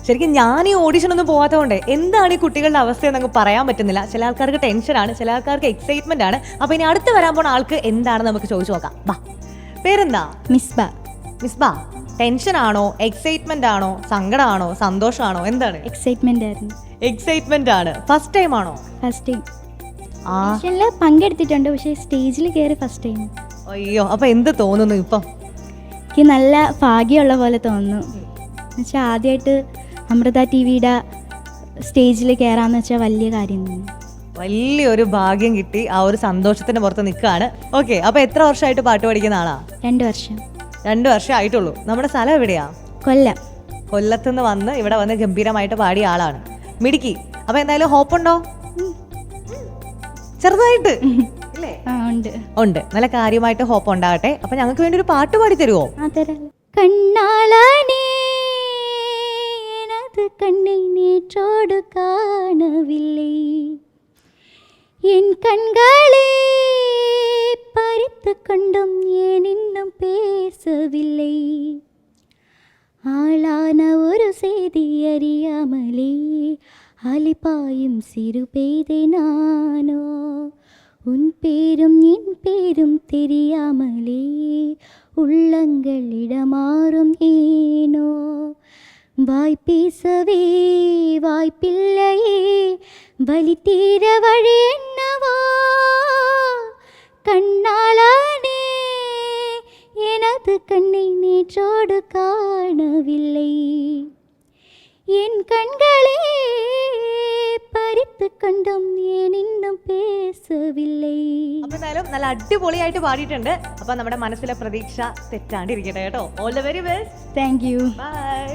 ശരിക്കും ഞാൻ ഈ ഓഡിഷൻ ഒന്നും പോകാത്തതുകൊണ്ട് എന്താണ് ഈ കുട്ടികളുടെ അവസ്ഥയെന്ന് അങ്ങ് പറയാൻ പറ്റുന്നില്ല. ചില ആൾക്കാർക്ക് ടെൻഷനാണ്, ചില ആൾക്കാർക്ക് എക്സൈറ്റ്മെന്റ് ആണ്. അപ്പൊ ഇനി അടുത്ത് വരാൻ പോണ ആൾക്ക് എന്താണ് നമുക്ക് ചോദിച്ചു നോക്കാം. ബാ, പേരെന്താ? മിസ്ബ. മിസ്ബ, ടെൻഷൻ ആണോ, എക്സൈറ്റ്മെന്റ് ആണോ, സങ്കടമാണോ, സന്തോഷമാണോ, എന്താണ്? എക്സൈറ്റ്മെന്റ് ആയിരുന്നു. എക്സൈറ്റ്മെന്റ് ആണ്. ഫസ്റ്റ് ടൈം ആണോ? First time. ഓഡിഷനിൽ പങ്കെടുത്തിട്ടുണ്ട്, പക്ഷേ സ്റ്റേജിൽ കയറി ഫസ്റ്റ് ടൈം. അയ്യോ, അപ്പൊ എന്ത് തോന്നുന്നു ഇപ്പം? എനിക്ക് നല്ല ഭാഗ്യമുള്ള പോലെ തോന്നുന്നു. എന്നുവെച്ചാൽ ആദ്യമായിട്ട് അമൃത TV-യുടെ സ്റ്റേജിൽ കയറാന്ന് വെച്ചാൽ വലിയ കാര്യം തന്നെ. വലിയൊരു ഭാഗ്യം കിട്ടി, ആ ഒരു സന്തോഷത്തിന്റെ പുറത്ത് നിൽക്കുകയാണ്. ഓക്കെ, അപ്പൊ എത്ര വർഷമായിട്ട് പാട്ട് പഠിക്കുന്ന ആളാ? 2 വർഷം. 2 വർഷം ആയിട്ടുള്ളൂ. നമ്മുടെ സ്ഥലം എവിടെയാ? കൊല്ലം. കൊല്ലത്തുനിന്ന് വന്ന് ഇവിടെ വന്ന് ഗംഭീരമായിട്ട് പാടിയ ആളാണ്, മിടുക്കി. അപ്പൊ എന്തായാലും ഹോപ്പുണ്ടോ? ചെറുതായിട്ട് ഉണ്ട്. നല്ല കാര്യമായിട്ട് ഹോപ്പ് ഉണ്ടാകട്ടെ. അപ്പൊ ഞങ്ങൾക്ക് വേണ്ടി ഒരു പാട്ട് പാടി തരുമോ? കണ്ണാളാനേ எனது கண்ணை நேற்றோடு காணவில்லை, என் கண்களே பறித்து கொண்டும் ஏன் இன்னும் பேசவில்லை, ஆளான ஒரு செய்தி அறியாமலே அலிபாயும் சிறு பேதை நானோ, உன் பேரும் என் பேரும் தெரியாமலே உள்ளங்கள் இடமாறும் ஏனோ, வாய் பேசவே வாய்ப்பில்லையே வலி தீர வழி என்னவோ, கண்ணாளானே எனது கண்ணை நேற்றோடு காணவில்லை, என் கண்களே പറിത്തു കണ്ടും ഞാൻ ഇന്നും പേസവില്ലേ. അപ്പൊ എന്തായാലും നല്ല അടിപൊളിയായിട്ട് പാടിയിട്ടുണ്ട്. അപ്പൊ നമ്മുടെ മനസ്സിലെ പ്രതീക്ഷ തെറ്റാണ്ടിരിക്കട്ടെ കേട്ടോ. All the very best. Thank you. Bye.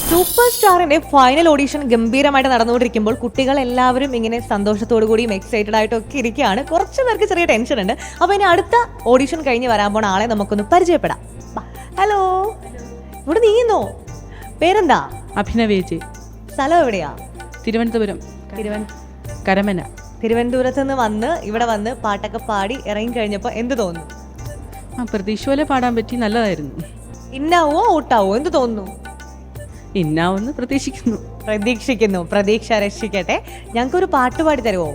Super സ്റ്റാറിന്റെ ഫൈനൽ ഓഡിഷൻ ഗംഭീരമായിട്ട് നടന്നുകൊണ്ടിരിക്കുമ്പോൾ കുട്ടികൾ എല്ലാവരും ഇങ്ങനെ സന്തോഷത്തോടു കൂടിയും എക്സൈറ്റഡ് ആയിട്ടും ഒക്കെ ഇരിക്കുകയാണ്. കുറച്ച് പേർക്ക് ചെറിയ ടെൻഷൻ ഉണ്ട്. അപ്പൊ ഇനി അടുത്ത ഓഡിഷൻ കഴിഞ്ഞ് വരാൻ പോണ ആളെ നമുക്കൊന്ന് പരിചയപ്പെടാം. ഹലോ, ഇവിടെ നീന്നോ? പേരെന്താ? അഭിനവേജി. സ്ഥലം എവിടെയാ? തിരുവനന്തപുരം. കരമന. തിരുവനന്തപുരത്ത് നിന്ന് വന്ന് ഇവിടെ വന്ന് പാട്ടൊക്കെ പാടി ഇറങ്ങി കഴിഞ്ഞപ്പോൾ എന്ത് തോന്നുന്നു? പ്രതീക്ഷ പോലെ പാടാൻ പറ്റി, നല്ലതായിരുന്നു. ഇന്നാവോ ഔട്ടാവോ എന്ത് തോന്നുന്നു? ഇന്നാവെന്ന് പ്രതീക്ഷിക്കുന്നു. പ്രതീക്ഷ രക്ഷിക്കട്ടെ. ഞങ്ങൾക്കൊരു പാട്ട് പാടി തരുമോ?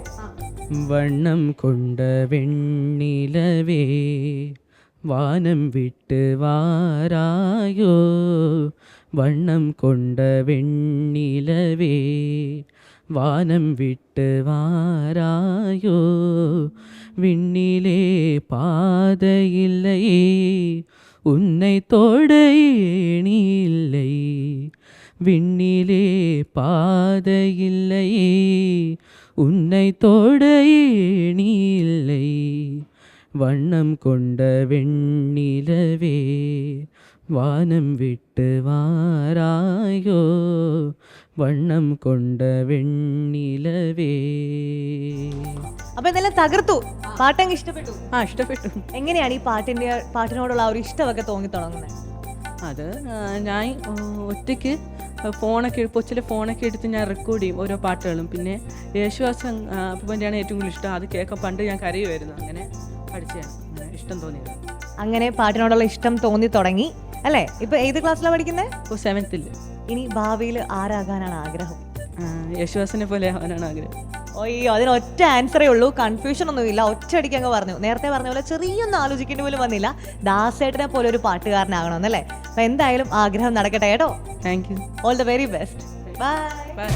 വണ്ണം കൊണ്ട വെണ്ണിലവേ വാനം വിട്ട് വാരായോ, വണ്ണം കൊണ്ട വെണ്ണിലവേ വാനം വിട്ട് വാരായോ, വിണ്ണിലെ പാതയില്ലൈ ഉன்னை தொட ஏணியில்லை, விண்ணிலே பாதையில்லை உன்னை தொட ஏணியில்லை, வண்ணம் கொண்ட வெண்ணிலவே வானம் விட்டு வாராயோ, വണ്ണം കൊണ്ട വെണ്ണിലവേ. അപ്പൊ എന്തായാലും തകർത്തു. പാട്ടങ്ങ് ഇഷ്ടപ്പെട്ടു? ഇഷ്ടപ്പെട്ടു. എങ്ങനെയാണ് ഈ പാട്ടിനോടുള്ള ആ ഒരു ഇഷ്ടമൊക്കെ തോന്നി തുടങ്ങുന്നത്? അത് ഞാൻ ഒറ്റയ്ക്ക് കൊച്ചിലെ ഫോണൊക്കെ എടുത്ത് ഞാൻ റെക്കോർഡ് ചെയ്യും ഓരോ പാട്ടുകളും. പിന്നെ യേശുദാസ് അപ്പൂപ്പൻ്റെയാണ് ഏറ്റവും കൂടുതൽ ഇഷ്ടം. അത് കേൾക്കാൻ പണ്ട് ഞാൻ കരയുമായിരുന്നു. അങ്ങനെ പഠിച്ചതാണ്, അങ്ങനെ ഇഷ്ടം തോന്നിയത്. അങ്ങനെ പാട്ടിനോടുള്ള ഇഷ്ടം തോന്നി തുടങ്ങി അല്ലേ? ഇപ്പൊ ഏത് ക്ലാസ്സിലാണ് പഠിക്കുന്നത്? 7th. ഇനി ഭാവിയിൽ ആരാകാനാണ് ആഗ്രഹം? യേശുദാസിനെ പോലെ ആവാനാണ് ആഗ്രഹം. അയ്യോ, അതിന് ഒറ്റ ആൻസറേ ഉള്ളൂ, കൺഫ്യൂഷൻ ഒന്നുമില്ല. ഒറ്റയടിക്ക് അങ്ങ് പറഞ്ഞു. നേരത്തെ പറഞ്ഞ പോലെ ചെറിയൊന്നും ആലോചിക്കേണ്ടി പോലും വന്നില്ല. ദാസേട്ടനെ പോലെ ഒരു പാട്ടുകാരനാകണമെന്നല്ലേ? അപ്പൊ എന്തായാലും ആഗ്രഹം നടക്കട്ടെ കേട്ടോ. Thank you. All the very best. Bye. By.